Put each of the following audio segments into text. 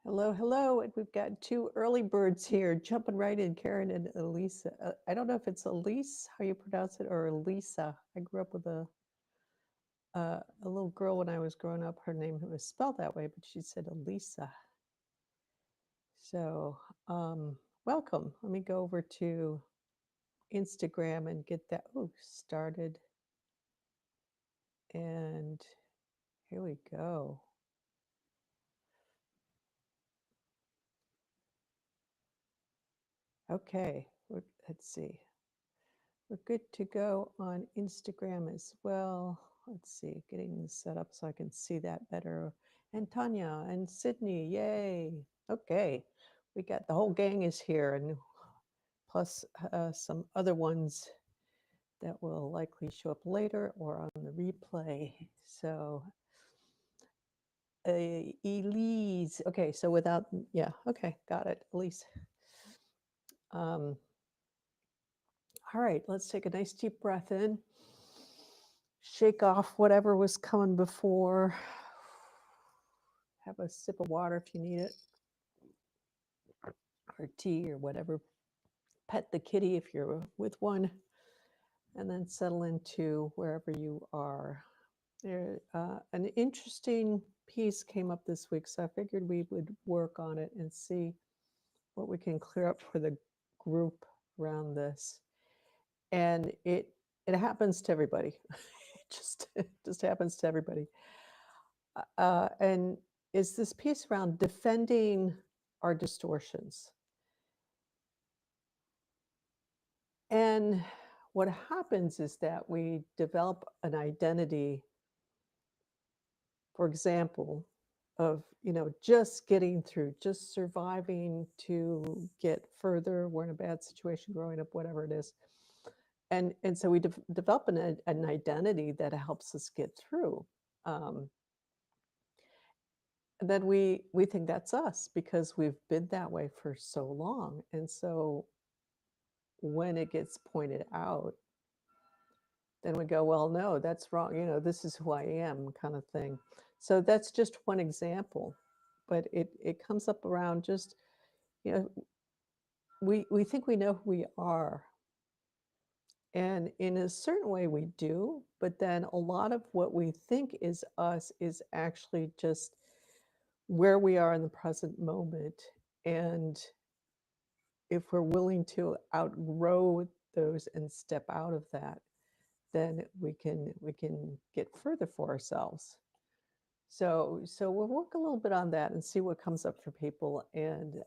Hello, hello. And we've got two early birds here jumping right in, Karen and Elisa. I don't know if it's Elise, how you pronounce it, or Elisa. I grew up with a little girl when I was growing up. Her name was spelled that way, but she said Elisa. So, welcome. Let me go over to Instagram and get that started. And here we go. Okay, let's see. We're good to go on Instagram as well. Let's see, getting this set up so I can see that better. And Tanya and Sydney, yay. Okay, we got the whole gang is here, and plus some other ones that will likely show up later or on the replay. So, Elise, okay, so without, yeah, okay, got it, Elise. All right, let's take a nice deep breath in. Shake off whatever was coming before. Have a sip of water if you need it, or tea or whatever. Pet the kitty if you're with one, and then settle into wherever you are. There, an interesting piece came up this week, so I figured we would work on it and see what we can clear up for the group around this. And it happens to everybody. It just happens to everybody. And is this piece around defending our distortions. And what happens is that we develop an identity, for example, of just getting through, just surviving to get further. We're in a bad situation growing up, whatever it is. And so we develop an identity that helps us get through. And then we think that's us because we've been that way for so long. And so when it gets pointed out, then we go, well, no, that's wrong. This is who I am, kind of thing. So that's just one example, but it comes up around just, we think we know who we are. And in a certain way we do, but then a lot of what we think is us is actually just where we are in the present moment. And if we're willing to outgrow those and step out of that, then we can get further for ourselves. So we'll work a little bit on that and see what comes up for people, and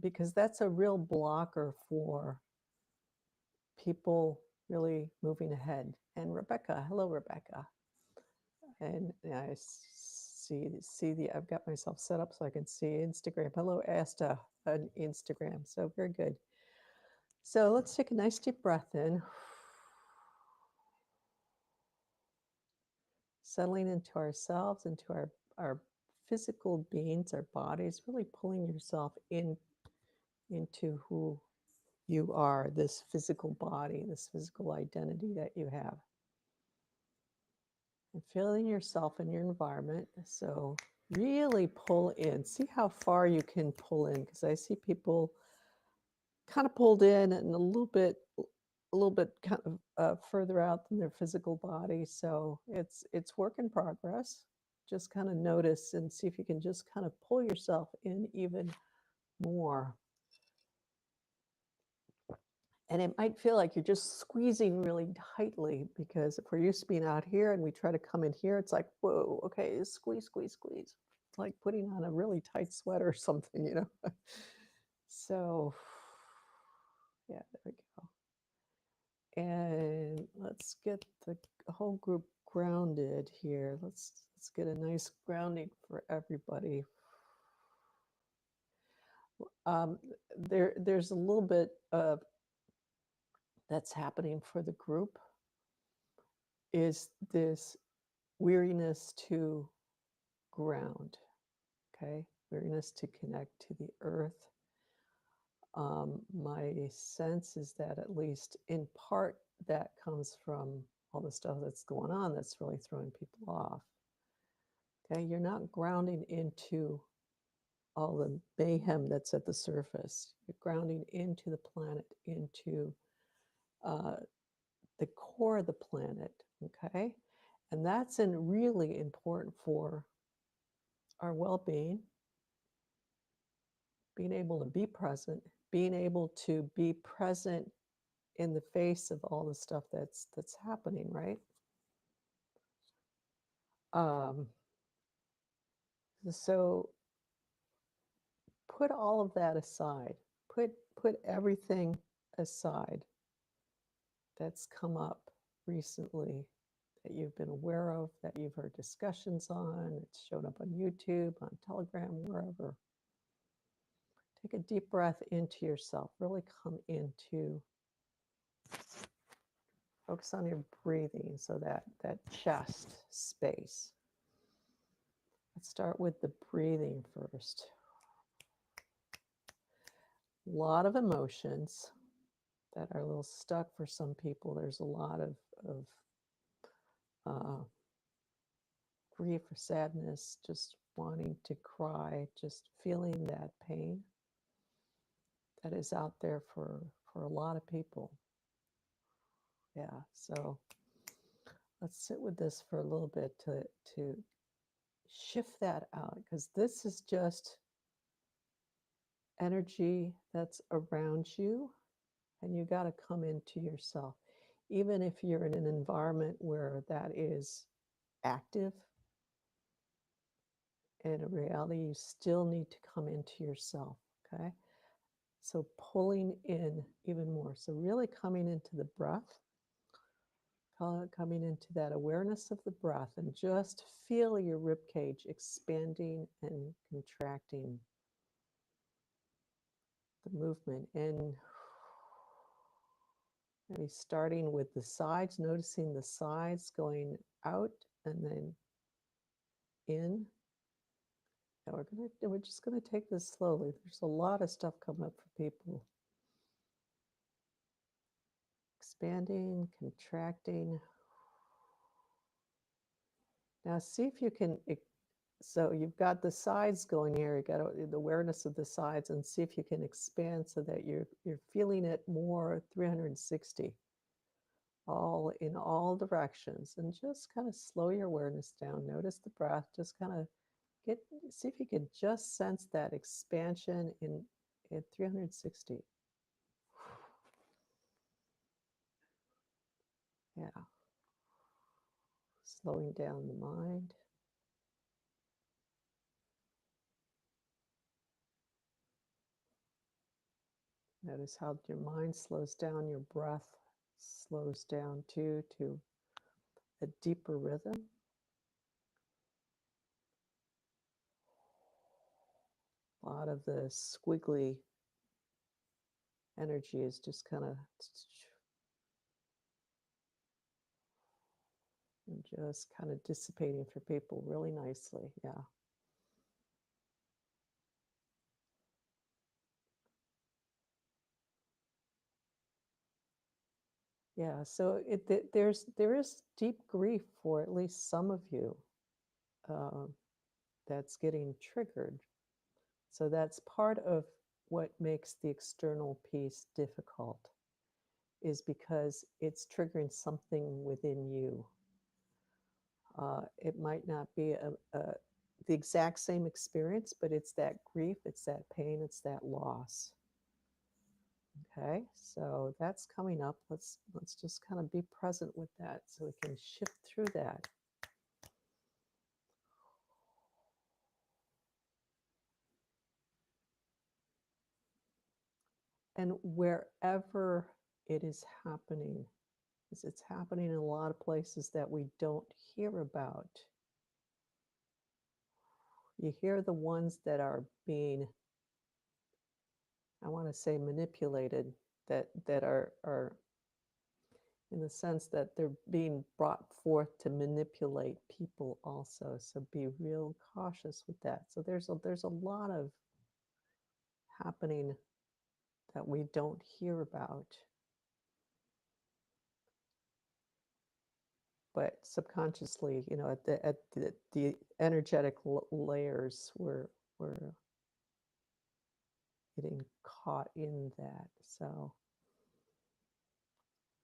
because that's a real blocker for people really moving ahead. And Rebecca, hello, Rebecca. And I see I've got myself set up so I can see Instagram. Hello, Asta on Instagram. So very good. So let's take a nice deep breath in. Settling into ourselves, into our physical beings, our bodies, really pulling yourself into who you are, this physical body, this physical identity that you have. And feeling yourself in your environment. So really pull in. See how far you can pull in, because I see people kind of pulled in and a little bit kind of further out than their physical body. So it's work in progress. Just kind of notice and see if you can just kind of pull yourself in even more. And it might feel like you're just squeezing really tightly, because if we're used to being out here and we try to come in here, it's like, whoa, okay, squeeze, squeeze, squeeze. It's like putting on a really tight sweater or something. So, yeah, there we go. And let's get the whole group grounded here. Let's get a nice grounding for everybody. There's a little bit of that's happening for the group, is this weariness to ground, okay? Weariness to connect to the earth. My sense is that at least in part that comes from all the stuff that's going on that's really throwing people off. Okay, you're not grounding into all the mayhem that's at the surface. You're grounding into the planet, into uh, the core of the planet, okay? And that's really important for our well being, being able to be present, being able to be present in the face of all the stuff that's happening, right? Um, so put all of that aside. Put everything aside that's come up recently that you've been aware of, that you've heard discussions on, it's shown up on YouTube, on Telegram, wherever. Take a deep breath into yourself. Really come into, focus on your breathing, so that chest space. Let's start with the breathing first. A lot of emotions that are a little stuck for some people. There's a lot of uh, grief or sadness, just wanting to cry, just feeling that pain that is out there for a lot of people. Yeah, so let's sit with this for a little bit to shift that out, because this is just energy that's around you, and you got to come into yourself. Even if you're in an environment where that is active, in reality, you still need to come into yourself, okay? So pulling in even more. So really coming into the breath, coming into that awareness of the breath, and just feel your rib cage expanding and contracting, the movement. And maybe starting with the sides, noticing the sides going out and then in. And we're just gonna take this slowly. There's a lot of stuff coming up for people. Expanding, contracting. Now see if you can, so you've got the sides going here, you got the awareness of the sides, and see if you can expand so that you're feeling it more 360, all in all directions. And just kind of slow your awareness down. Notice the breath, just kind of see if you can just sense that expansion in 360. Yeah. Slowing down the mind. Notice how your mind slows down, your breath slows down too, to a deeper rhythm. A lot of the squiggly energy is just kind of dissipating for people really nicely. Yeah. Yeah. So there is deep grief for at least some of you, uh, that's getting triggered. So that's part of what makes the external piece difficult, is because it's triggering something within you. It might not be the exact same experience, but it's that grief, it's that pain, it's that loss. Okay, so that's coming up. Let's just kind of be present with that so we can shift through that. And wherever it is happening, because it's happening in a lot of places that we don't hear about. You hear the ones that are being, I want to say, manipulated, that are in the sense that they're being brought forth to manipulate people also. So be real cautious with that. So there's a lot of happening that we don't hear about, but subconsciously, at the energetic layers, we're getting caught in that. So,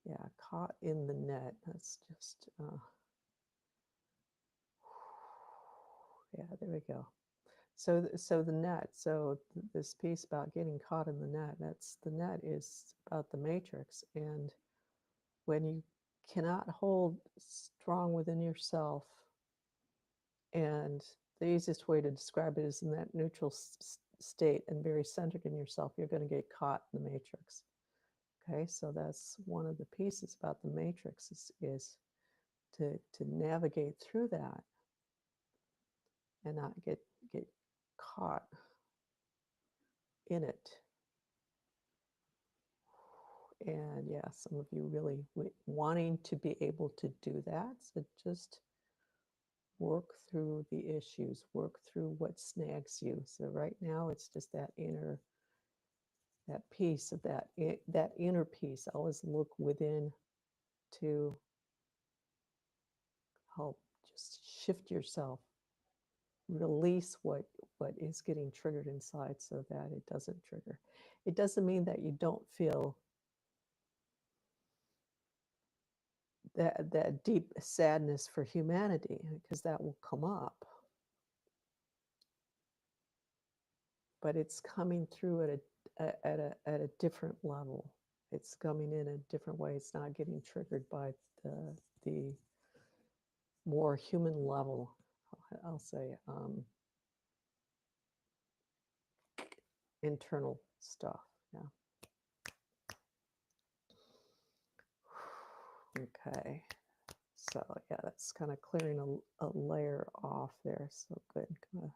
yeah, caught in the net. That's just, yeah, there we go. So the net. So this piece about getting caught in the net. That's the net is about the matrix, and when you cannot hold strong within yourself, and the easiest way to describe it is in that neutral state and very centered in yourself, you're going to get caught in the matrix. Okay, so that's one of the pieces about the matrix is to navigate through that and not get caught in it. And yeah, some of you really wanting to be able to do that. So just work through the issues, work through what snags you. So right now it's just that piece of that inner peace. Always look within to help just shift yourself, release what is getting triggered inside so that it doesn't trigger. It doesn't mean that you don't feel that deep sadness for humanity, because that will come up, but it's coming through at a different level. It's coming in a different way. It's not getting triggered by the more human level, I'll say, internal stuff. Yeah. Okay. So yeah, that's kind of clearing a layer off there. So good. Kind of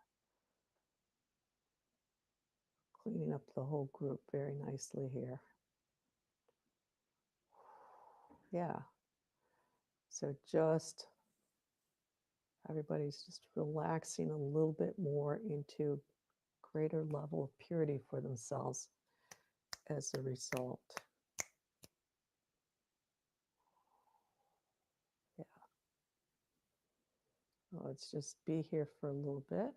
cleaning up the whole group very nicely here. Yeah. So just everybody's just relaxing a little bit more into greater level of purity for themselves as a result. Yeah. Let's just be here for a little bit.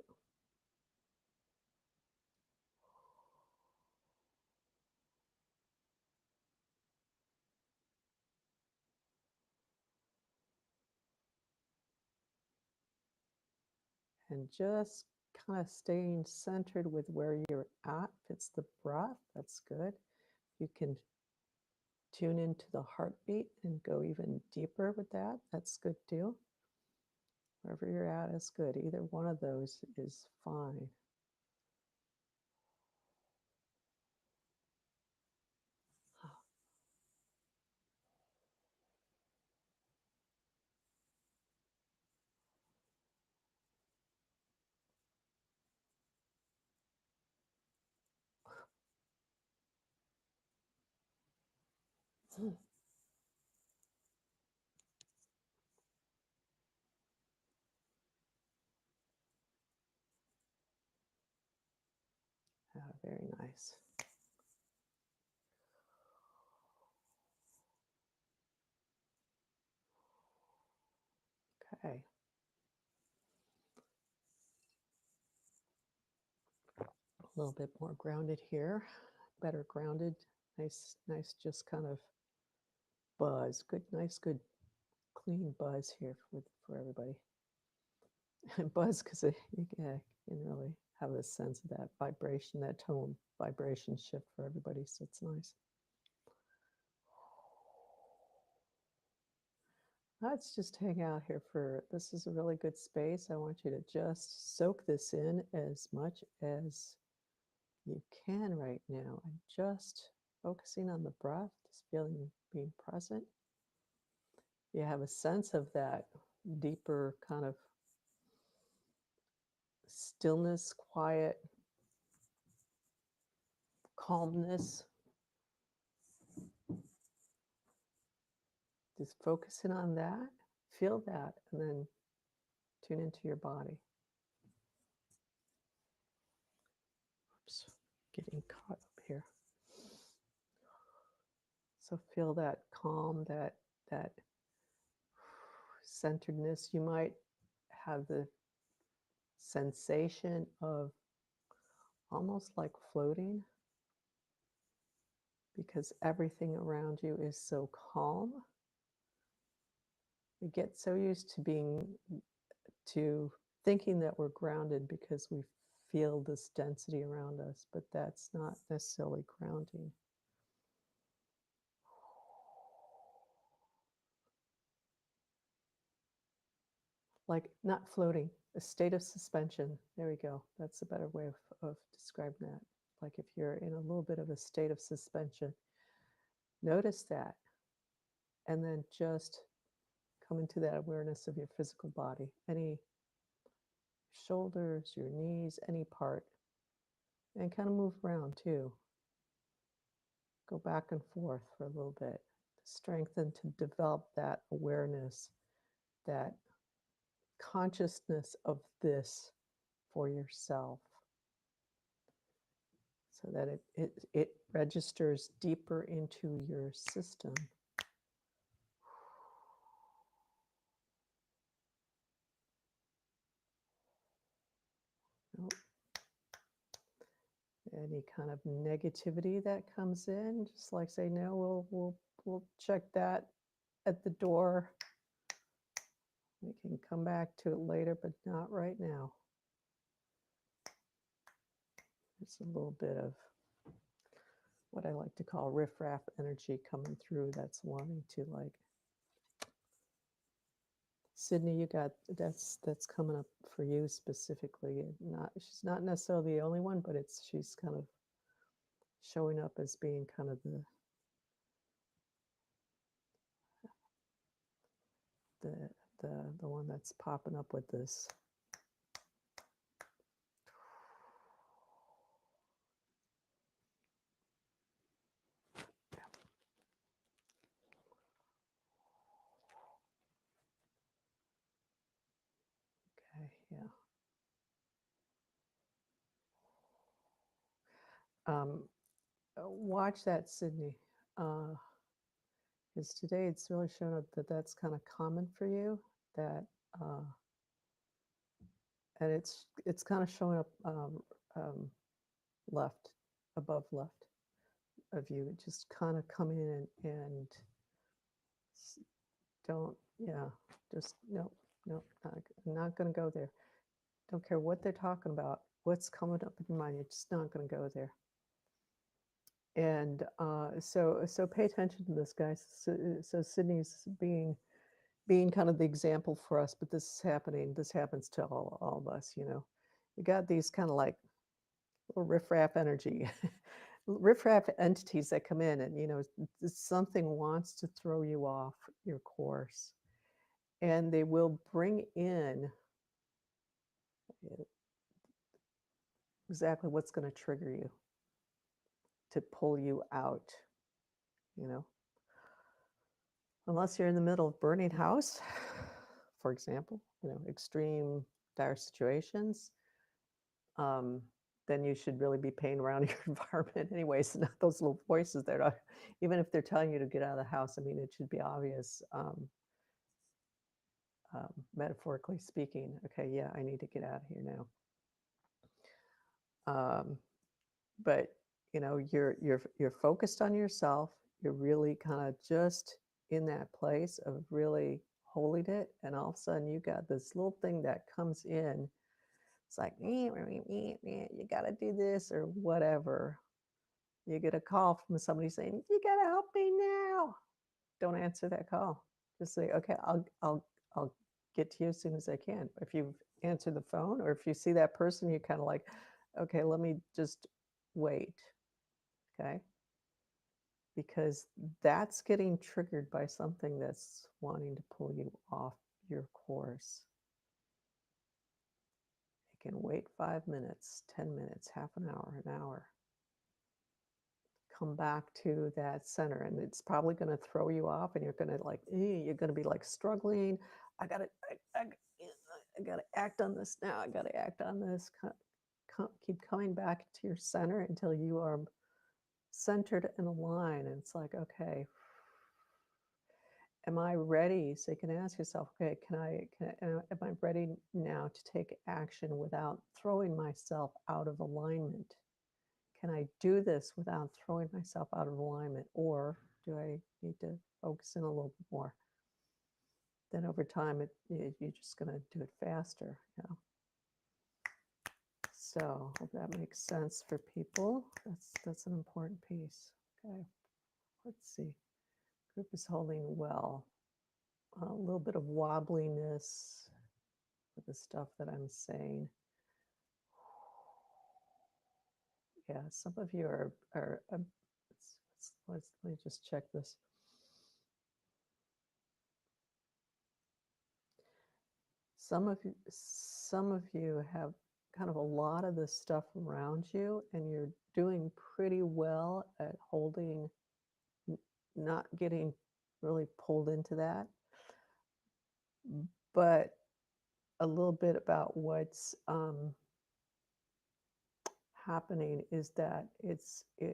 And just kind of staying centered with where you're at. If it's the breath, that's good. You can tune into the heartbeat and go even deeper with that. That's good too. Wherever you're at is good. Either one of those is fine. Very nice. Okay. A little bit more grounded here. Better grounded. Nice, just kind of buzz. Good, nice, good, clean buzz here for everybody. Buzz, because you can really have a sense of that vibration, that tone vibration shift for everybody. So it's nice. Let's just hang out here this is a really good space. I want you to just soak this in as much as you can right now, and just focusing on the breath, just being present. You have a sense of that deeper kind of stillness, quiet, calmness. Just focusing on that, feel that, and then tune into your body. Oops, getting caught up here. So feel that calm, that centeredness. You might have the sensation of almost like floating. because everything around you is so calm. We get so used to thinking that we're grounded because we feel this density around us, but that's not necessarily grounding. Like not floating, a state of suspension. There we go. That's a better way of describing that. Like if you're in a little bit of a state of suspension, notice that. And then just come into that awareness of your physical body, any shoulders, your knees, any part, and kind of move around too. Go back and forth for a little bit to strengthen, to develop that awareness, that consciousness of this for yourself, so that it registers deeper into your system. Nope. Any kind of negativity that comes in, just like say, no, we'll check that at the door. We can come back to it later, but not right now. There's a little bit of what I like to call riffraff energy coming through that's wanting to, like, Sydney, you got that's coming up for you specifically. Not she's not necessarily the only one, but she's kind of showing up as being kind of the the one that's popping up with this. Okay, yeah. Watch that, Sydney. Because today it's really shown up that that's kind of common for you. That and it's kind of showing up left, above left of you, just kind of come in and don't, yeah, just no, I'm not going to go there. Don't care what they're talking about, what's coming up in your mind, you're just not going to go there. And so pay attention to this, guys. So Sydney's being kind of the example for us, but this is happening. This happens to all of us, you know. You got these kind of like little riffraff energy, riffraff entities that come in, and you know something wants to throw you off your course, and they will bring in exactly what's going to trigger you to pull you out, you know. Unless you're in the middle of burning house, for example, you know, extreme dire situations, then you should really be paying around your environment anyways, not those little voices that are, even if they're telling you to get out of the house, I mean, it should be obvious, metaphorically speaking, okay, yeah, I need to get out of here now. But you know, you're focused on yourself. You're really kind of just in that place of really holding it, and all of a sudden you got this little thing that comes in. It's like, you got to do this or whatever. You get a call from somebody saying, you got to help me now. Don't answer that call. Just say, okay, I'll get to you as soon as I can. If you answer the phone or if you see that person, you're kind of like, okay, let me just wait. Okay. Because that's getting triggered by something that's wanting to pull you off your course. It can wait 5 minutes, 10 minutes, half an hour. Come back to that center, and it's probably going to throw you off, and you're going to like, you're going to be like struggling. I gotta act on this now. I gotta act on this. Keep coming back to your center until you are centered and aligned. And it's like, okay, am I ready? So you can ask yourself, okay, am I ready now to take action without throwing myself out of alignment? can I do this without throwing myself out of alignment, or do I need to focus in a little bit more? Then over time, you're just going to do it faster, you know. So hope that makes sense for people. That's an important piece. Okay, let's see. Group is holding well. A little bit of wobbliness with the stuff that I'm saying. Yeah, some of you are let me just check this. Some of you have kind of a lot of this stuff around you, and you're doing pretty well at holding, not getting really pulled into that. But a little bit about what's happening is that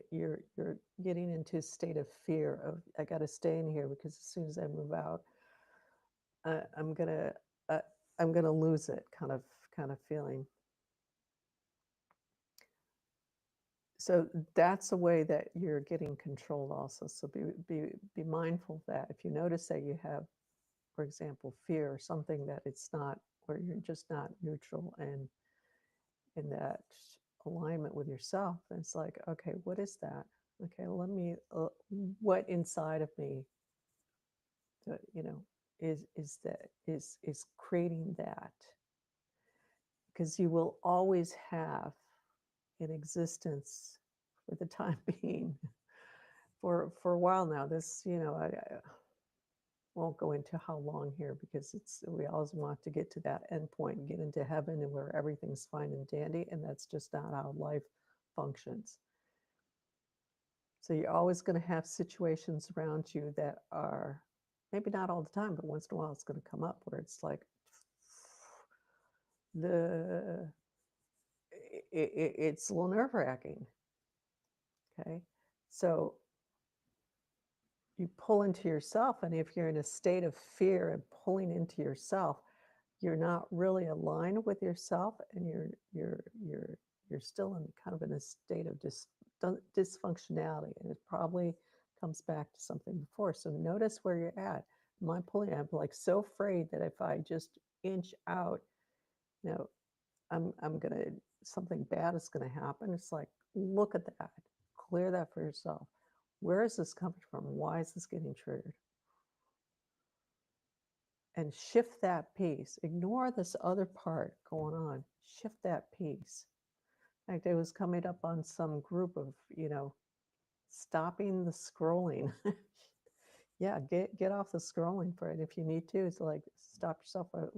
you're getting into a state of fear of, I got to stay in here because as soon as I move out, I'm gonna lose it, kind of feeling. So that's a way that you're getting controlled also. So be mindful of that. If you notice that you have, for example, fear or something that it's not, where you're just not neutral and in that alignment with yourself, and it's like, okay, what is that? Okay, let me, what inside of me, you know, is creating that? Because you will always have in existence for the time being, for a while now. This, you know, I won't go into how long here because we always want to get to that end point, get into heaven and where everything's fine and dandy, and that's just not how life functions. So you're always going to have situations around you that are, maybe not all the time, but once in a while it's going to come up where it's like it's a little nerve-wracking. Okay, so you pull into yourself, and if you're in a state of fear and pulling into yourself, you're not really aligned with yourself, and you're still in kind of in a state of dysfunctionality, and it probably comes back to something before. So notice where you're at. Am I pulling? I'm like so afraid that if I just inch out, you know, I'm gonna, something bad is gonna happen. It's like, look at that, clear that for yourself. Where is this coming from? Why is this getting triggered? And shift that piece. Ignore this other part going on. Shift that piece. In fact, I was coming up on some group of, you know, stopping the scrolling. Yeah, get off the scrolling for it. If you need to, it's like stop yourself for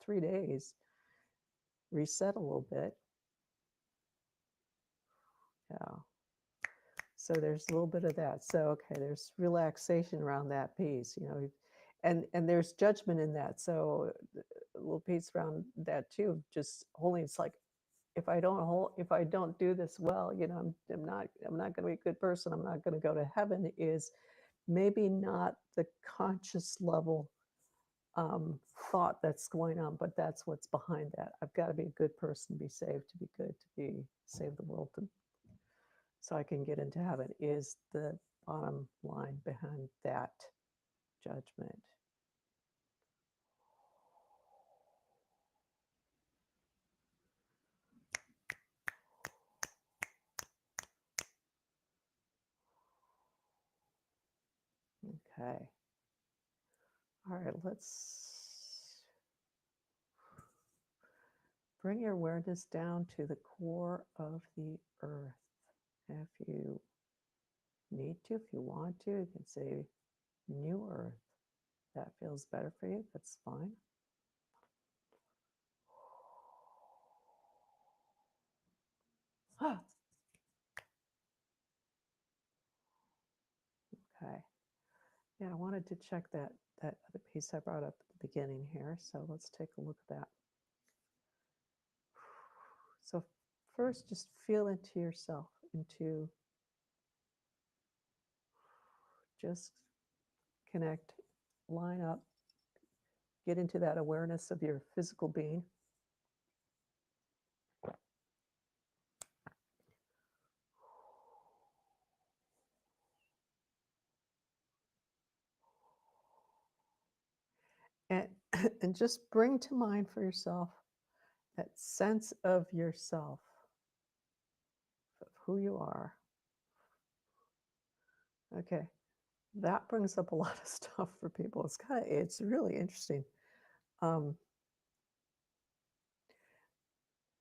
3 days, reset a little bit. Yeah. So there's a little bit of that. So, okay, there's relaxation around that piece, you know, and there's judgment in that. So a little piece around that too, just holding. It's like, if I don't do this well, you know, I'm not going to be a good person. I'm not going to go to heaven. Is maybe not the conscious level thought that's going on, but that's what's behind that. I've got to be a good person to be saved, to be good, to be save the world, so I can get into heaven, is the bottom line behind that judgment. Okay. All right, let's bring your awareness down to the core of the earth. If you need to, if you want to, you can say new earth. That feels better for you, that's fine. Okay. Yeah, I wanted to check that other piece I brought up at the beginning here. So let's take a look at that. So first, just feel into yourself, into, just connect, line up, get into that awareness of your physical being. And and just bring to mind for yourself that sense of yourself, of who you are. Okay. That brings up a lot of stuff for people. It's really interesting. Um,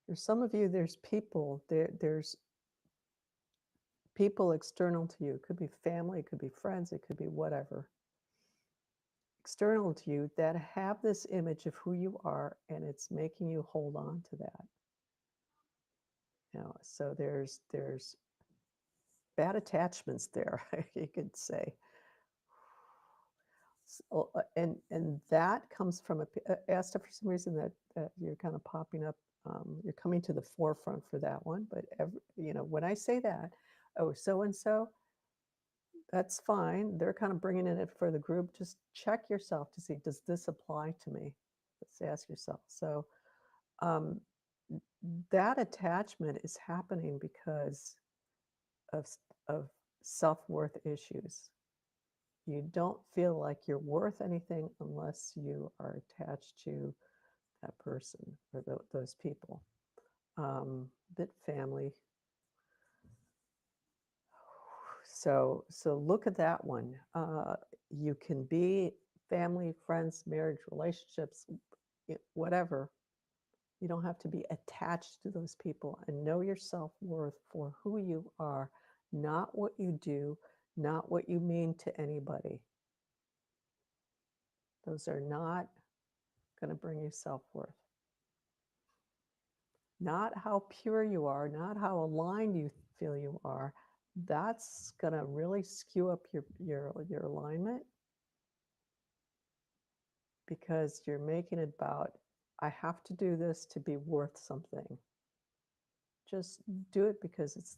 there's some of you, there's people external to you. It could be family, it could be friends, it could be whatever. External to you that have this image of who you are, and it's making you hold on to that. So there's bad attachments there, you could say. And that comes from Asta, for some reason that you're kind of popping up. You're coming to the forefront for that one. But when I say that, oh, so and so, that's fine. They're kind of bringing in it for the group. Just check yourself to see, does this apply to me? Let's ask yourself. So um, that attachment is happening because of of self-worth issues. You don't feel like you're worth anything unless you are attached to that person or those people. Bit family. So look at that one. You can be family, friends, marriage, relationships, whatever. You don't have to be attached to those people, and know your self-worth for who you are, not what you do, not what you mean to anybody. Those are not going to bring you self-worth. Not how pure you are, not how aligned you feel you are. That's going to really skew up your alignment, because you're making it about, I have to do this to be worth something. Just do it because it's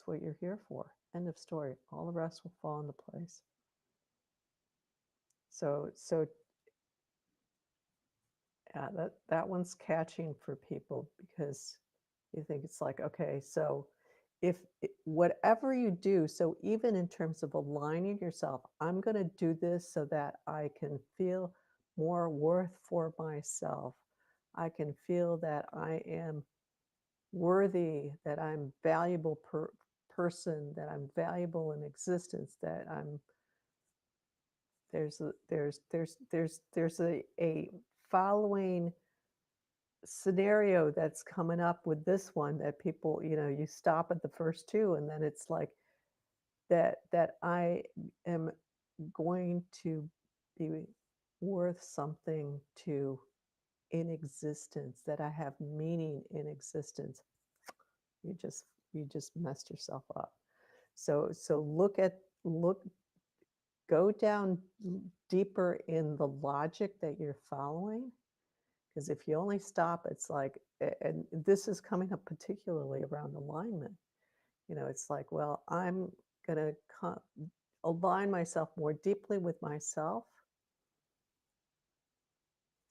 what you're here for. End of story. All the rest will fall into place. So yeah, that one's catching for people, because you think it's like, okay, so if whatever you do, so even in terms of aligning yourself, I'm going to do this so that I can feel more worth for myself. I can feel that I am worthy, that I'm valuable person, that I'm valuable in existence, that I'm there's a following scenario that's coming up with this one, that people, you stop at the first two, and then it's like that I am going to be worth something to in existence, that I have meaning in existence. You just messed yourself up. So look go down deeper in the logic that you're following, because if you only stop, it's like, and this is coming up particularly around alignment. It's like, well, I'm going to align myself more deeply with myself,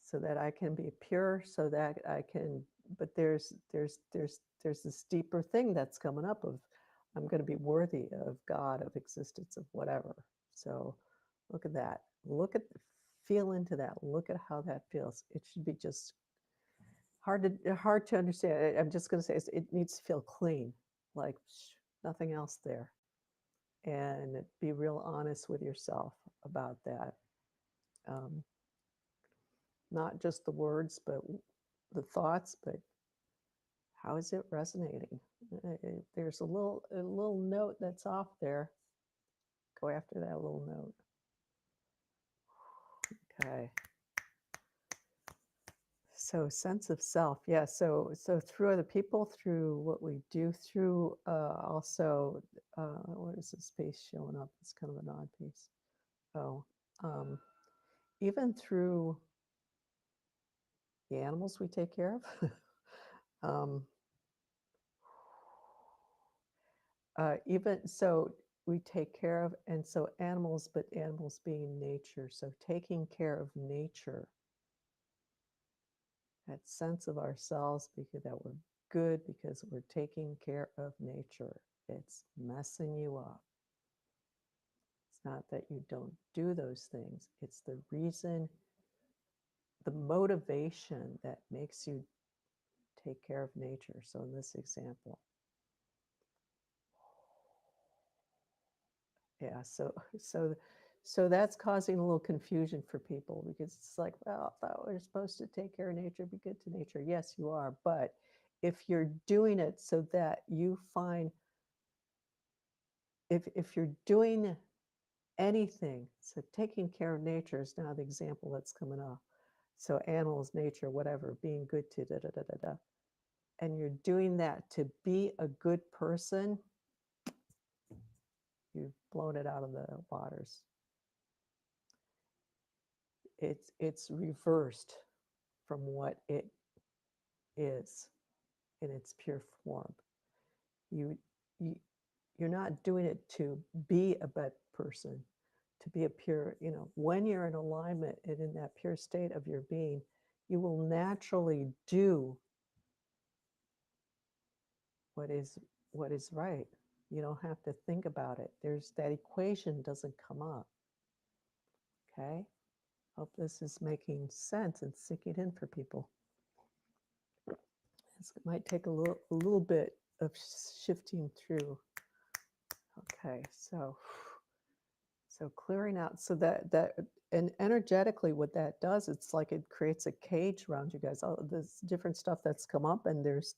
so that I can be pure, so that I can, but there's this deeper thing that's coming up of, I'm going to be worthy of God, of existence, of whatever. So look at that. Feel into that. Look at how that feels. It should be just hard to understand. I'm just going to say it needs to feel clean, like nothing else there, and be real honest with yourself about that. Um, not just the words, but the thoughts, but how is it resonating? There's a little note that's off there. Go after that little note. Okay. So sense of self, yeah. So through other people, through what we do, through also, what is this piece showing up? It's kind of an odd piece. Oh, um, even through the animals we take care of. um, Even so, we take care of, and so animals, but animals being nature. So taking care of nature, that sense of ourselves, because that we're good because we're taking care of nature. It's messing you up. not that you don't do those things. It's the reason, the motivation that makes you take care of nature. So in this example, yeah, so that's causing a little confusion for people because it's like, well, I thought we are supposed to take care of nature, be good to nature. Yes, you are, but if you're doing it so that you find, if you're doing anything, so taking care of nature is now the example that's coming up. So animals, nature, whatever, being good to da da da da da, and you're doing that to be a good person, you've blown it out of the waters. It's reversed from what it is in its pure form. You, you you're not doing it to be a better person, to be a pure, when you're in alignment and in that pure state of your being, you will naturally do what is right. You don't have to think about it. There's that equation doesn't come up. Okay? Hope this is making sense and sinking in for people. It might take a little bit of shifting through. Okay, so clearing out, so that and energetically what that does, it's like it creates a cage around you guys. All this different stuff that's come up, and there's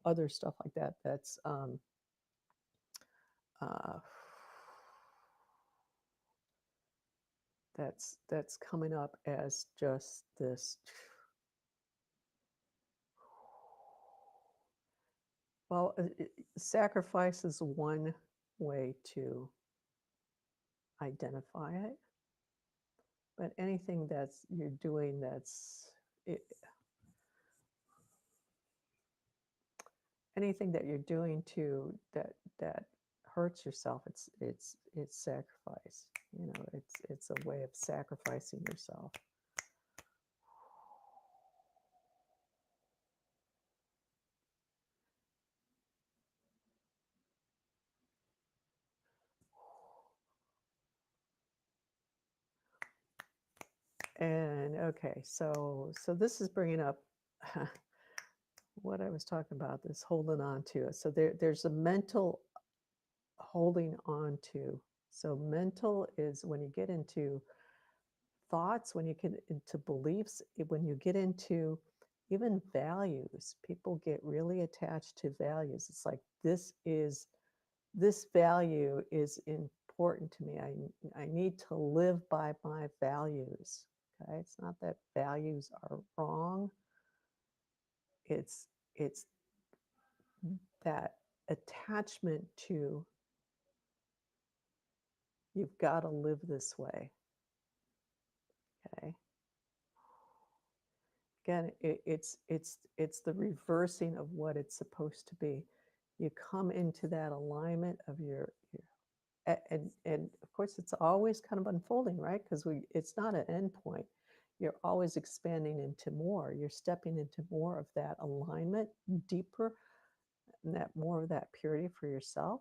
other stuff like that that's uh, that's coming up as just this. Well, sacrifice is one way to identify it, but anything that's you're doing anything that you're doing to that hurts yourself, it's sacrifice. It's a way of sacrificing yourself. And okay, so this is bringing up what I was talking about, this holding on to it. So there's a mental holding on to. So mental is when you get into thoughts, when you get into beliefs, when you get into even values, people get really attached to values. It's like this value is important to me. I need to live by my values. Okay, it's not that values are wrong. It's that attachment to, you've got to live this way. Okay. Again, it's the reversing of what it's supposed to be. You come into that alignment of your and of course it's always kind of unfolding, right? Because it's not an end point. You're always expanding into more. You're stepping into more of that alignment, deeper, and that more of that purity for yourself.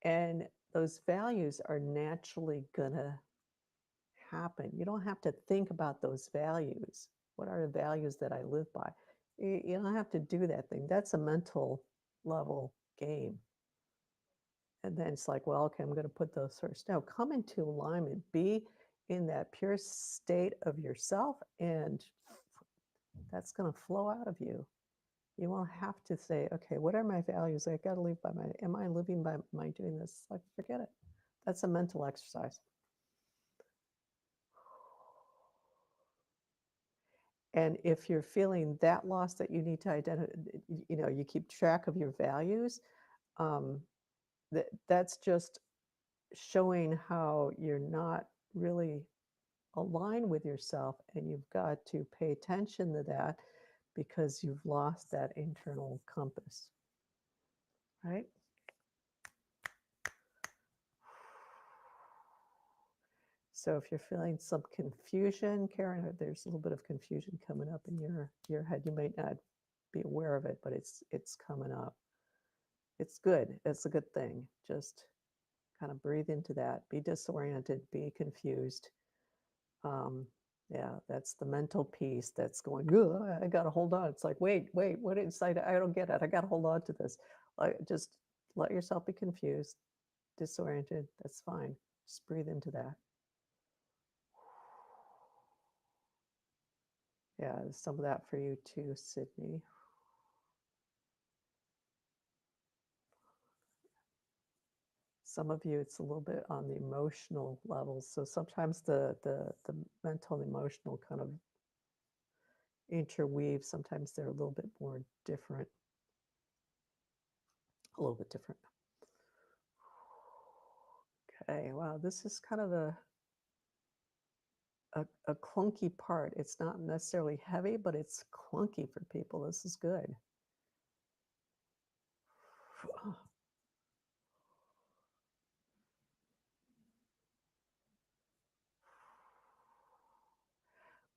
And those values are naturally gonna happen. You don't have to think about those values. What are the values that I live by? You don't have to do that thing. That's a mental level game. And then it's like, well, okay, I'm going to put those first. No, come into alignment. Be in that pure state of yourself, and that's going to flow out of you. You won't have to say, okay, what are my values? I got to live by am I living by my doing this? Like, forget it. That's a mental exercise. And if you're feeling that lost that you need to identify, you keep track of your values, that's just showing how you're not really aligned with yourself, and you've got to pay attention to that because you've lost that internal compass, right? So if you're feeling some confusion, Karen, there's a little bit of confusion coming up in your head. You might not be aware of it, but it's coming up. It's good. It's a good thing. Just kind of breathe into that. Be disoriented, be confused. Um, yeah, that's the mental piece that's going, "Ugh, I got to hold on." It's like, wait, what inside? I don't get it. I got to hold on to this. Like, just let yourself be confused, disoriented. That's fine. Just breathe into that. Yeah, there's some of that for you too, Sydney. Some of you, it's a little bit on the emotional level. So sometimes the mental and emotional kind of interweave. Sometimes they're a little bit more different, a little bit different. Okay, wow, this is kind of a clunky part. It's not necessarily heavy, but it's clunky for people. This is good.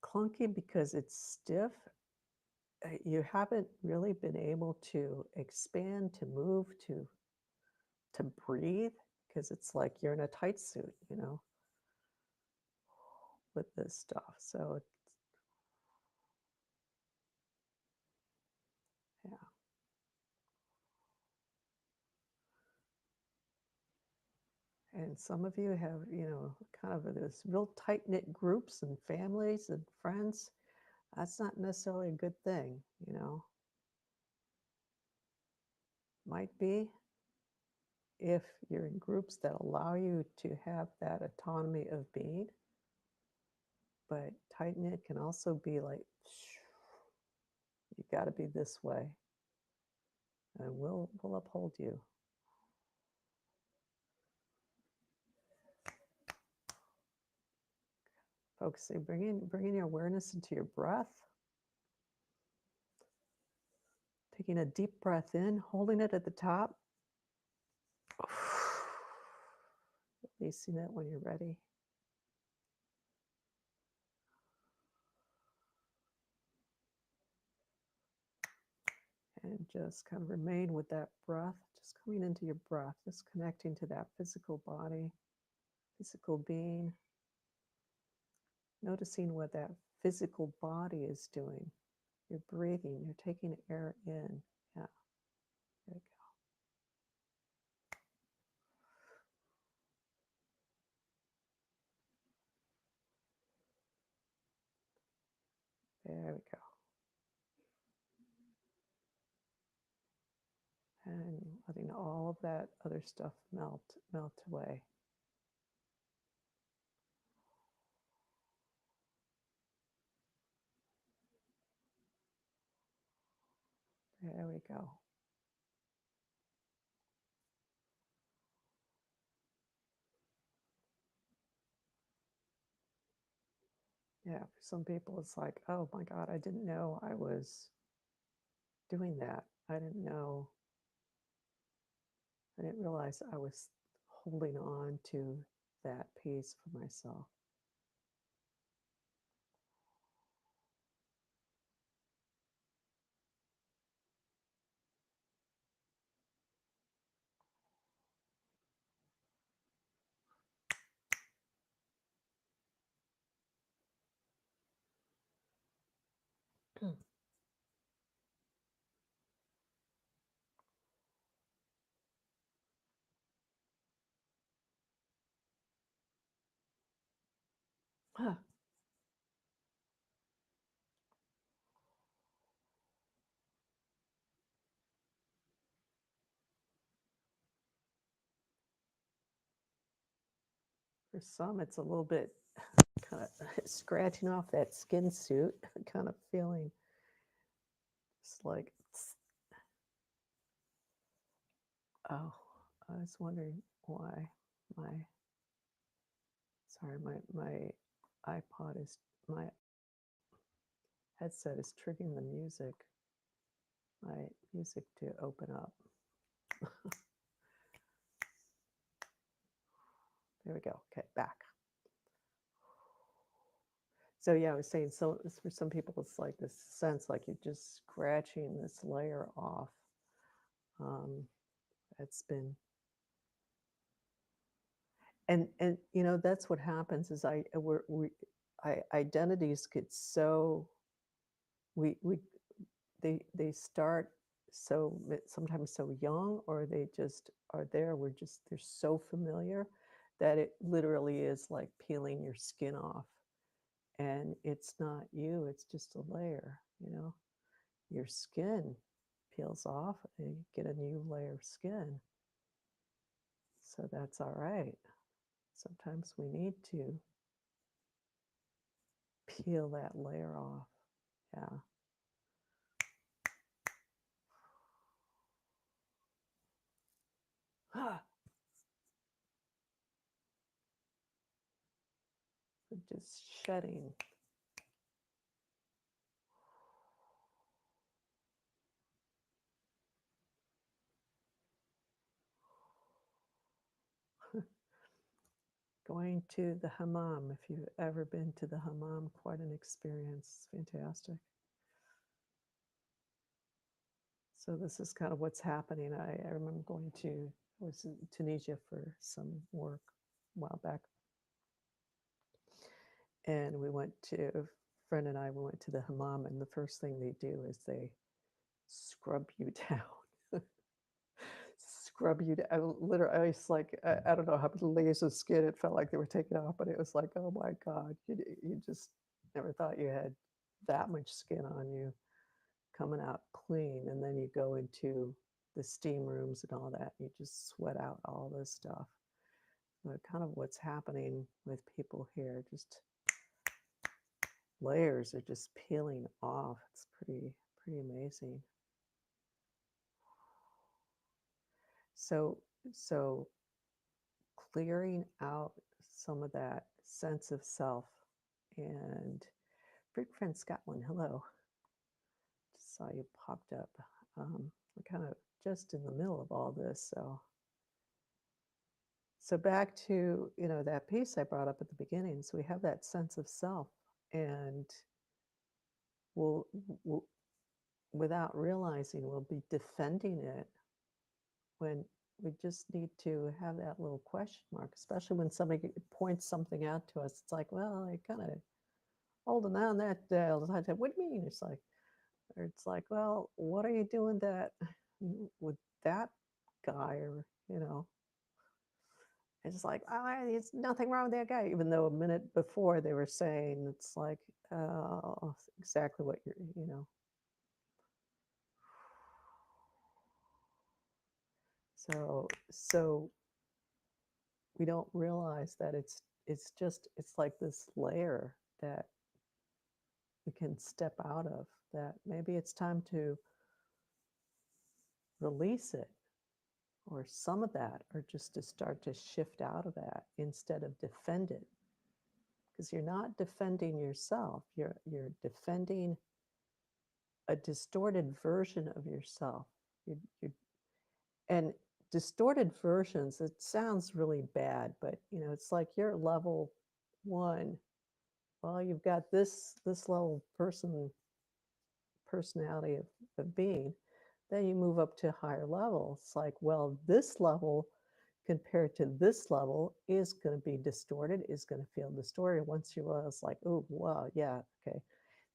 Clunky because it's stiff. You haven't really been able to expand, to move, to breathe, because it's like you're in a tight suit, with this stuff. So yeah. And some of you have, kind of this real tight-knit groups and families and friends. That's not necessarily a good thing, Might be if you're in groups that allow you to have that autonomy of being. But tight-knit can also be like, you got to be this way, and we'll uphold you. Focusing, bringing your awareness into your breath. Taking a deep breath in, holding it at the top. Releasing it when you're ready. And just kind of remain with that breath, just coming into your breath, just connecting to that physical body, physical being. Noticing what that physical body is doing. You're breathing, you're taking air in. Yeah, there we go. There we go. And letting all of that other stuff melt away. There we go. Yeah, for some people it's like, oh my God, I didn't know I was doing that. I didn't realize I was holding on to that piece for myself. Huh. For some, it's a little bit kind of scratching off that skin suit kind of feeling. It's like, oh, I was wondering why my, sorry, my iPod is, my headset is triggering the music, my music to open up. There we go. Okay, back. So yeah, I was saying, so for some people, it's like this sense like you're just scratching this layer off. It's been And you know, that's what happens is identities get so we they start sometimes so young, or they just are there. They're so familiar that it literally is like peeling your skin off, and it's not you, it's just a layer, you know. Your skin peels off and you get a new layer of skin. So that's all right. Sometimes we need to peel that layer off. Yeah. Just shedding. Going to the hammam, if you've ever been to the hammam, quite an experience. It's fantastic. So this is kind of what's happening. I remember I was in Tunisia for some work a while back. And a friend and I, we went to the hammam, and the first thing they do is they scrub you down. Scrub you down. Literally, I was like, I don't know how many layers of skin it felt like they were taking off, but it was like, oh my God, you just never thought you had that much skin on you coming out clean. And then you go into the steam rooms and all that, and you just sweat out all this stuff. But kind of what's happening with people here, just layers are just peeling off. It's pretty amazing. So so clearing out some of that sense of self. And big friend Scotland, hello. Just saw you popped up. We're kind of just in the middle of all this. So back to, you know, that piece I brought up at the beginning. So we have that sense of self, and we'll, we'll without realizing, we'll be defending it when we just need to have that little question mark, especially when somebody points something out to us. It's like, well, I kind of holding on that all the time. What do you mean? It's like, well, what are you doing that with that guy? Or, you know, it's like, oh, there's nothing wrong with that guy, even though a minute before they were saying, it's like, oh, exactly what you're, you know. So we don't realize that it's like this layer that we can step out of, that maybe it's time to release it, or some of that, or just to start to shift out of that instead of defend it. Because you're not defending yourself, you're defending a distorted version of yourself. You and distorted versions, it sounds really bad, but you know, it's like you're level 1. Well, you've got this level personality of being. Then you move up to higher level. It's like, well, this level compared to this level is going to be distorted, is going to feel distorted. Once you realize, like, oh, wow, yeah, okay.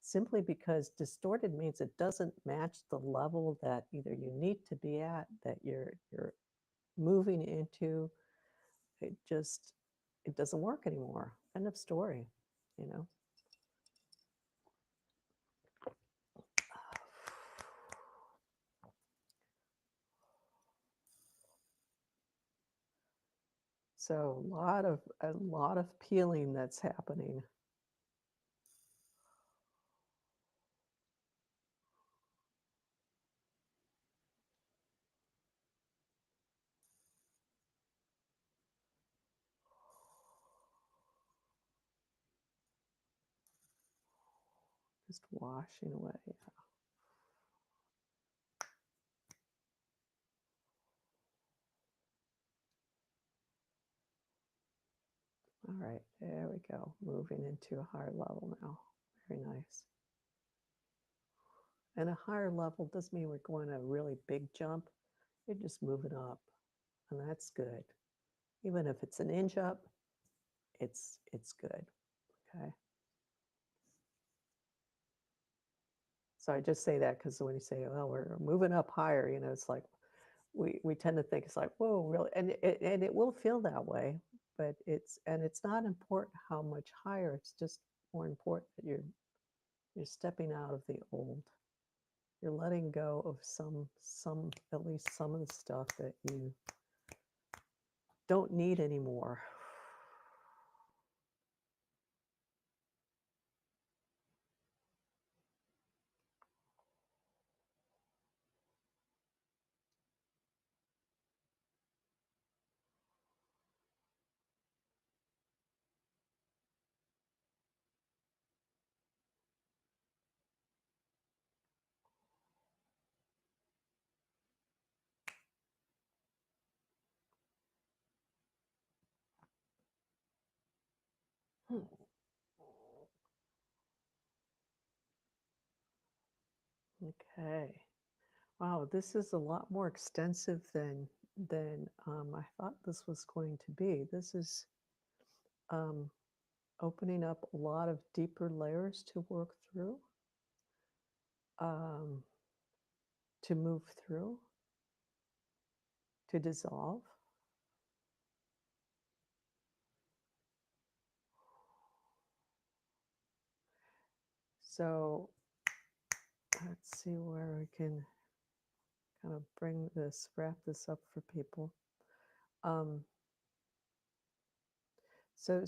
Simply because distorted means it doesn't match the level that either you need to be at, that you're moving into. It doesn't work anymore. End of story, you know. So a lot of peeling that's happening. Just washing away. All right, there we go. Moving into a higher level now. Very nice. And a higher level doesn't mean we're going a really big jump. You're just moving up, and that's good. Even if it's an inch up, it's good. Okay. So I just say that because when you say, "Well, we're moving up higher," it's like we tend to think it's like, "Whoa, really?" And it will feel that way, but it's not important how much higher. It's just more important that you're stepping out of the old. You're letting go of some at least some of the stuff that you don't need anymore. Hmm. Okay. Wow, this is a lot more extensive than I thought this was going to be. This is um, opening up a lot of deeper layers to work through, um, to move through, to dissolve. So let's see where we can kind of wrap this up for people. Um, so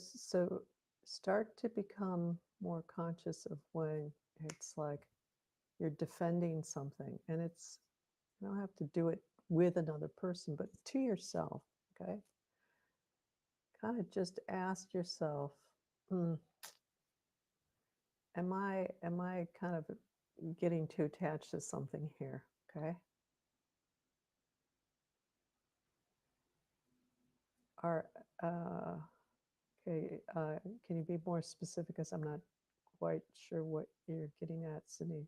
start to become more conscious of when it's like you're defending something, and you don't have to do it with another person, but to yourself. Okay, kind of just ask yourself, mm, am I kind of getting too attached to something here? Okay, are uh, okay, can you be more specific, because I'm not quite sure what you're getting at, Sydney?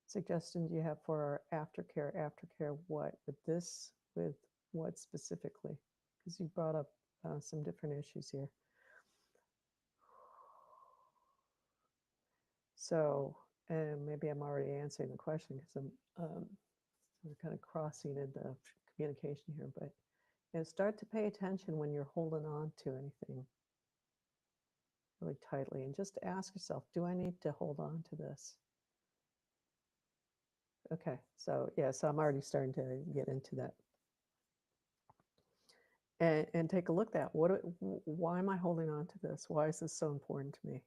Suggestions you have for our aftercare? Aftercare what? With what specifically? Because you brought up some different issues here. So, and maybe I'm already answering the question because we're kind of crossing in the communication here, but start to pay attention when you're holding on to anything really tightly, and just ask yourself, do I need to hold on to this? Okay, so yeah, so I'm already starting to get into that. And take a look at why am I holding on to this? Why is this so important to me?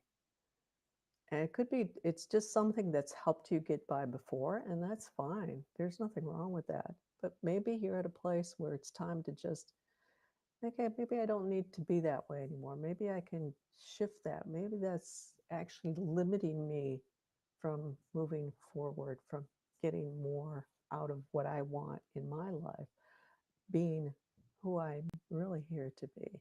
And it could be it's just something that's helped you get by before, and that's fine. There's nothing wrong with that. But maybe you're at a place where it's time to just, okay, maybe I don't need to be that way anymore. Maybe I can shift that. Maybe that's actually limiting me from moving forward, from getting more out of what I want in my life, being who I'm really here to be.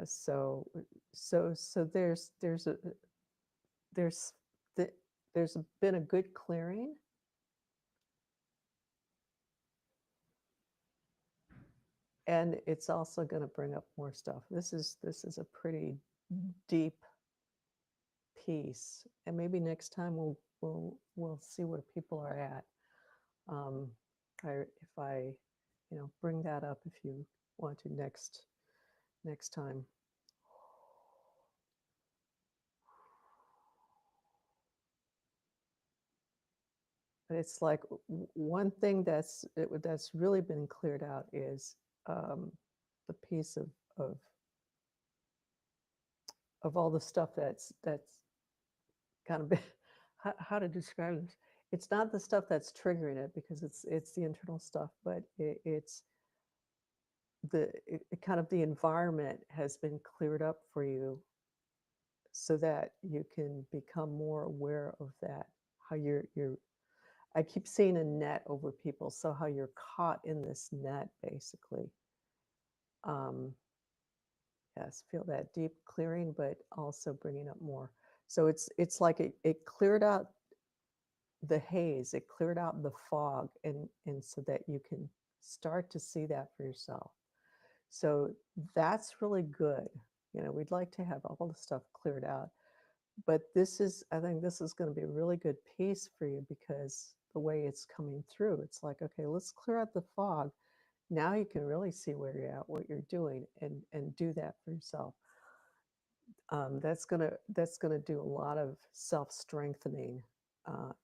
So there's the, there's been a good clearing, and it's also going to bring up more stuff. This is a pretty deep piece, and maybe next time we'll see where people are at. Um, if I bring that up if you want to next time. But it's like one thing that's really been cleared out is the piece of of all the stuff that's kind of been, how to describe this. It's not the stuff that's triggering it, because it's the internal stuff, but it's kind of the environment has been cleared up for you, so that you can become more aware of that. How you're I keep seeing a net over people, so how you're caught in this net, basically. Um, yes, feel that deep clearing, but also bringing up more. So it's like it cleared out the haze, it cleared out the fog, and so that you can start to see that for yourself. So that's really good. You know, we'd like to have all the stuff cleared out, but I think this is going to be a really good piece for you because the way it's coming through, it's like, okay, let's clear out the fog. Now you can really see where you're at, what you're doing, and do that for yourself. That's gonna do a lot of self strengthening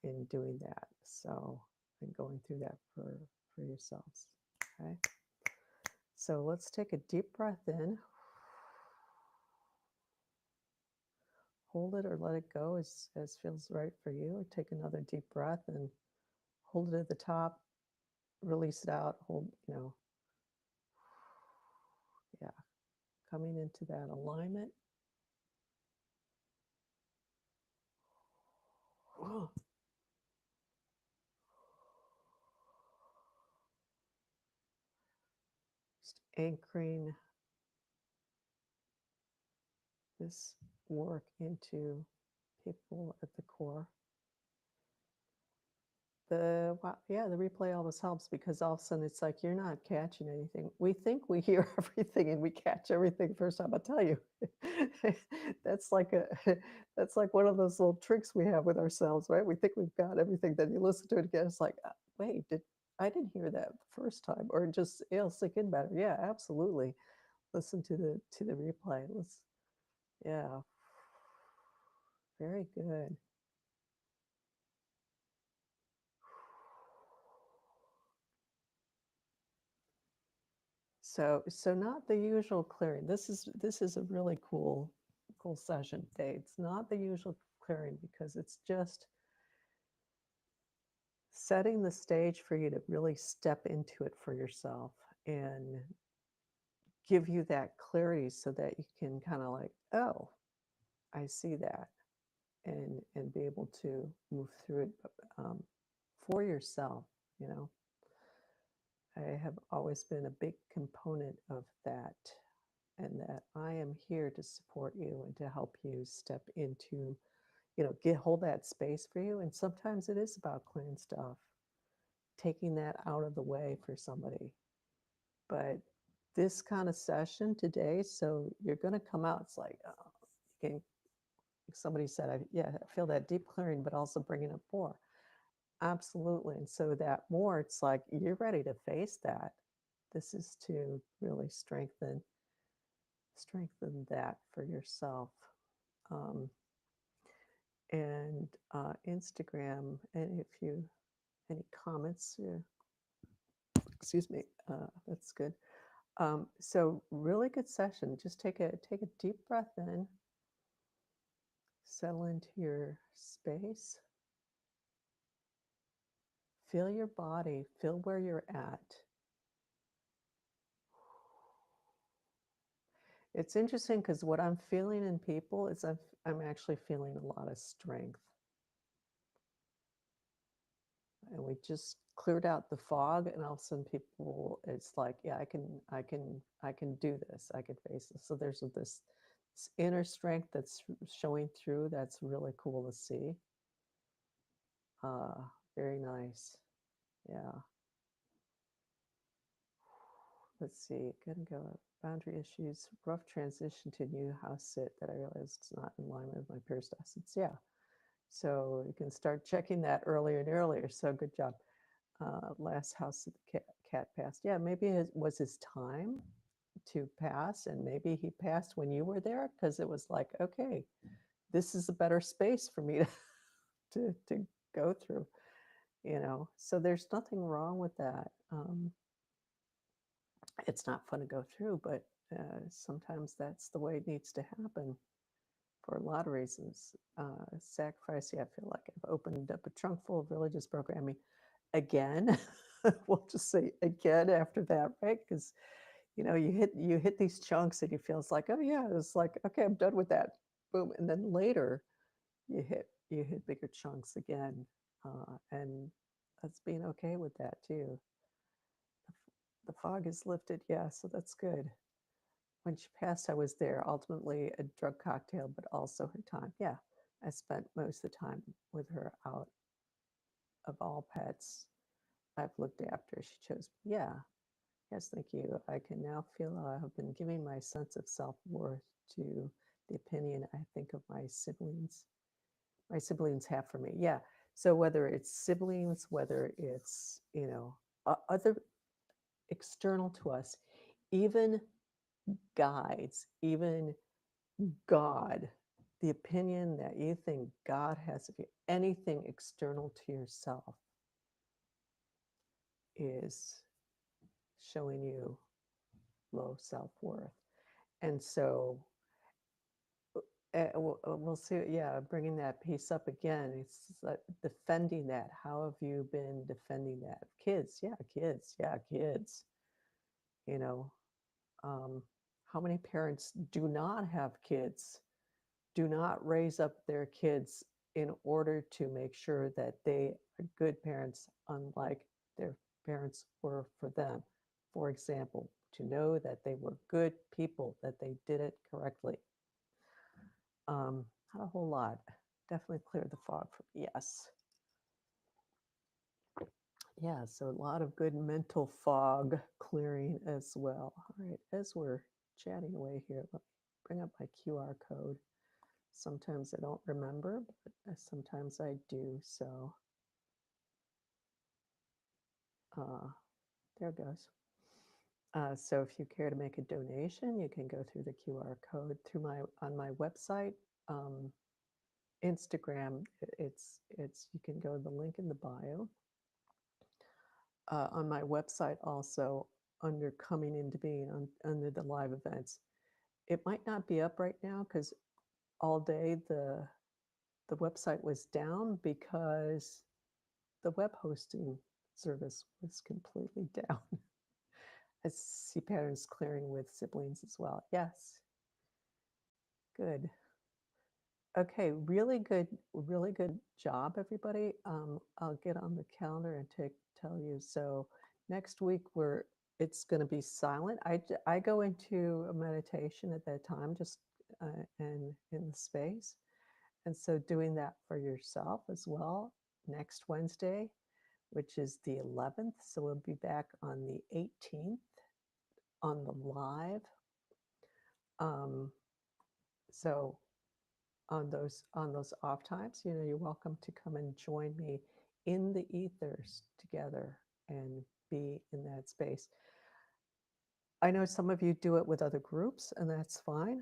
in doing that. So, and going through that for yourselves. Okay. So let's take a deep breath in. Hold it or let it go as feels right for you. Or take another deep breath and hold it at the top. Release it out. Hold. Yeah, coming into that alignment. Just anchoring this work into people at the core. The replay always helps because all of a sudden it's like you're not catching anything. We think we hear everything and we catch everything first time. I tell you, that's like a that's like one of those little tricks we have with ourselves, right? We think we've got everything, then you listen to it again, it's like, wait, I didn't hear that the first time, or just it'll sink in better. Yeah, absolutely. Listen to the replay. Yeah, very good. So not the usual clearing. This is a really cool session today. It's not the usual clearing because it's just setting the stage for you to really step into it for yourself and give you that clarity so that you can kind of like, oh, I see that, and be able to move through it um, for yourself. You know, I have always been a big component of that, and that I am here to support you and to help you step into, get hold that space for you. And sometimes it is about clearing stuff, taking that out of the way for somebody. But this kind of session today, so you're going to come out. It's like, you can, somebody said, I feel that deep clearing, but also bringing up more. Absolutely. And so that more, it's like you're ready to face that. This is to really strengthen that for yourself. Um, and Instagram. And if you any comments, excuse me, that's good. So really good session. Just take a deep breath in, settle into your space, feel your body, feel where you're at. It's interesting because what I'm feeling in people is I'm actually feeling a lot of strength. And we just cleared out the fog, and all of a sudden people, it's like, yeah, I can do this, I can face this. So there's this inner strength that's showing through. That's really cool to see. Very nice. Yeah. Let's see, gonna go boundary issues, rough transition to new house sit that I realized is not in line with my peristalsis. Yeah, so you can start checking that earlier and earlier. So good job. Last house that the cat passed. Yeah, maybe it was his time to pass, and maybe he passed when you were there because it was like, okay, this is a better space for me to go through. So there's nothing wrong with that. It's not fun to go through, but sometimes that's the way it needs to happen for a lot of reasons. Sacrifice, yeah, I feel like I've opened up a trunk full of religious programming again. We'll just say again after that, right? Because you hit these chunks and you feel it's like, oh yeah, it's like, okay, I'm done with that. Boom. And then later you hit bigger chunks again. And that's being okay with that too. The fog is lifted, yeah, so that's good. When she passed, I was there, ultimately a drug cocktail, but also her time. Yeah, I spent most of the time with her out of all pets I've looked after, she chose, yeah, yes, thank you. I can now feel how I have been giving my sense of self-worth to the opinion I think of my siblings have for me. Yeah. So whether it's siblings, whether it's, other external to us, even guides, even God, the opinion that you think God has of you, anything external to yourself is showing you low self-worth. And so we'll see. Yeah, bringing that piece up again. It's like defending that. How have you been defending that? Kids, yeah, kids, yeah, kids. You know, um, how many parents do not have kids, do not raise up their kids in order to make sure that they are good parents, unlike their parents were for them. For example, to know that they were good people, that they did it correctly. Not a whole lot. Definitely cleared the fog for me. Yes. Yeah, so a lot of good mental fog clearing as well. All right, as we're chatting away here, let me bring up my QR code. Sometimes I don't remember, but sometimes I do. So uh, there it goes. So if you care to make a donation, you can go through the QR code through on my website, Instagram. It's you can go to the link in the bio. On my website also under coming into being under the live events. It might not be up right now because all day the website was down because the web hosting service was completely down. I see patterns clearing with siblings as well. Yes, good. Okay, really good job, everybody. I'll get on the calendar and tell you. So next week it's going to be silent. I go into a meditation at that time, just and in the space, and so doing that for yourself as well. Next Wednesday, which is the 11th, so we'll be back on the 18th on the live. Um, so on those off times, you're welcome to come and join me in the ethers together and be in that space. I know some of you do it with other groups, and that's fine.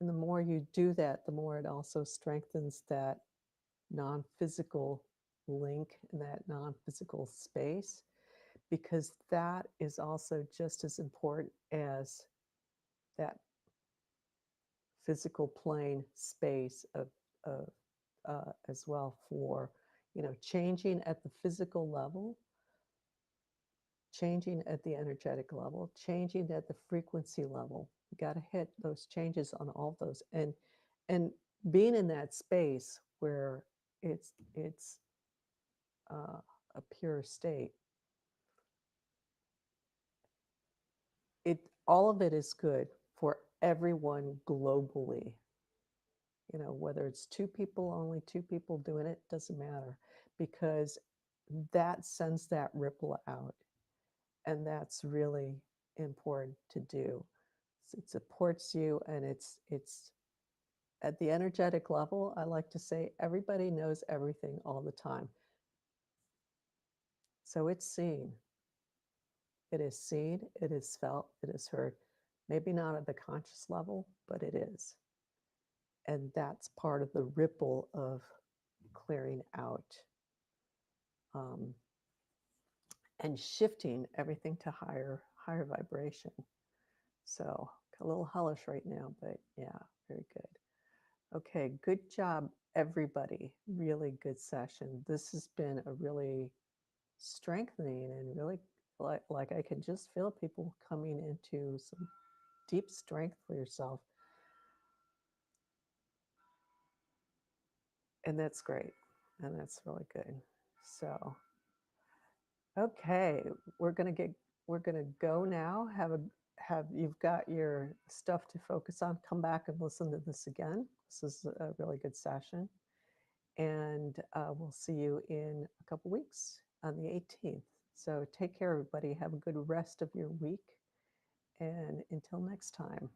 And the more you do that, the more it also strengthens that non-physical link in that non-physical space, because that is also just as important as that physical plane space of as well for changing at the physical level, changing at the energetic level, changing at the frequency level. You got to hit those changes on all of those, and being in that space where it's a pure state. All of it is good for everyone globally. Whether it's only two people doing it, doesn't matter, because that sends that ripple out. And that's really important to do. It supports you, and it's at the energetic level. I like to say everybody knows everything all the time. So it's seen. It is seen, it is felt, it is heard. Maybe not at the conscious level, but it is. And that's part of the ripple of clearing out um, and shifting everything to higher vibration. So a little hellish right now, but yeah, very good. Okay, good job, everybody. Really good session. This has been a really strengthening and really like I can just feel people coming into some deep strength for yourself. And that's great. And that's really good. So, okay, we're gonna go now. Have you've got your stuff to focus on. Come back and listen to this again. This is a really good session. And we'll see you in a couple weeks on the 18th. So take care, everybody. Have a good rest of your week. And until next time.